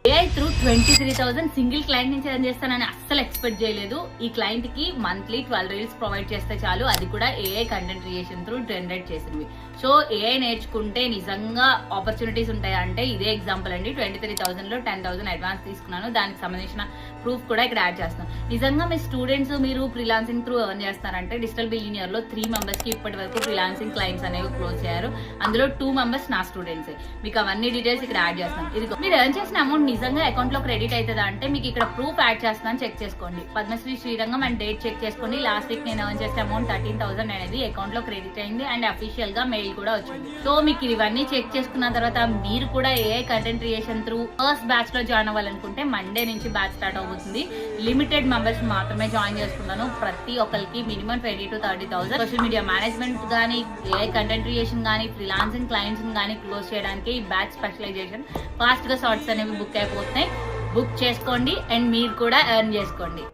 AI through 23,000 single client నుంచి earn చేస్తానని అస్సలు ఎక్స్పెక్ట్ చేయలేదు. ఈ క్లయింట్ కి మంత్లీ 12 రీల్స్ ప్రొవైడ్ చేస్తే చాలు, అది కూడా AI content creation through generate చేసినవి. సో AI నేర్చుకుంటే నిజంగా ఆపర్చునిటీస్ ఉంటాయా అంటే ఇదే ఎగ్జాంపుల్ అండి. 23,000 లో 10,000 అడ్వాన్స్ తీసుకున్నాను. దానికి సంబంధించిన ప్రూఫ్ కూడా ఇక్కడ యాడ్ చేస్తున్నాను. నిజంగా మీ స్టూడెంట్స్ మీరు ఫ్రీలాన్సింగ్ త్రూ ఎర్న్ చేస్తారంటే డిజిటల్ బిలియనియర్ లో 3 మెంబర్స్ కి ఇప్పటి వరకు ఫ్రీలాన్సింగ్ క్లయింట్స్ అనేవి క్లోజ్ చేశారు. అందులో 2 మెంబర్స్ నా స్టూడెంట్స్. మీకు అవన్నీ డీటెయిల్స్ ఇక్కడ యాడ్ చేస్తాను. ఇది మీరు ఎర్న్ చేసిన అమౌంట్ నిజంగా అకౌంట్ లో క్రెడిట్ అవుతుందా అంటే మీకు ఇక్కడ ప్రూఫ్ యాడ్ చేస్తున్నాను, చెక్ చేసుకోండి. Padmashri Srirangam and date check చేసుకోండి. లాస్ట్ వీక్ నేను ఎర్న్ చేసిన అమౌంట్ 13,000 అనేది అకౌంట్ లో క్రెడిట్ అయింది అండ్ అఫీషియల్ గా మెయిల్ కూడా వచ్చింది. సో మీకు ఇవన్నీ చెక్ చేసుకున్న తర్వాత మీరు కూడా AI content creation through first batch లో జాయిన్ అవ్వాలనుకుంటే మండే నుంచి బ్యాచ్ స్టార్ట్ అవుతుంది. లిమిటెడ్ మెంబర్స్ మాత్రమే జాయిన్ చేసుకున్నాను. ప్రతి ఒక్కరికి minimum 20,000 to 30,000 social media management గానీ, AI కంటెంట్ క్రియేషన్ గానీ, ఫ్రీలాన్సింగ్ క్లయింట్స్ గానీ క్లోజ్ చేయడానికి ఈ బ్యాచ్ స్పెషలైజేషన్ ఫాస్ట్ గా షార్ట్స్ అనేవి బుక్ అయిపోతున్నాయి. బుక్ చేసుకోండి అండ్ మీరు కూడా ఎర్న్ చేసుకోండి.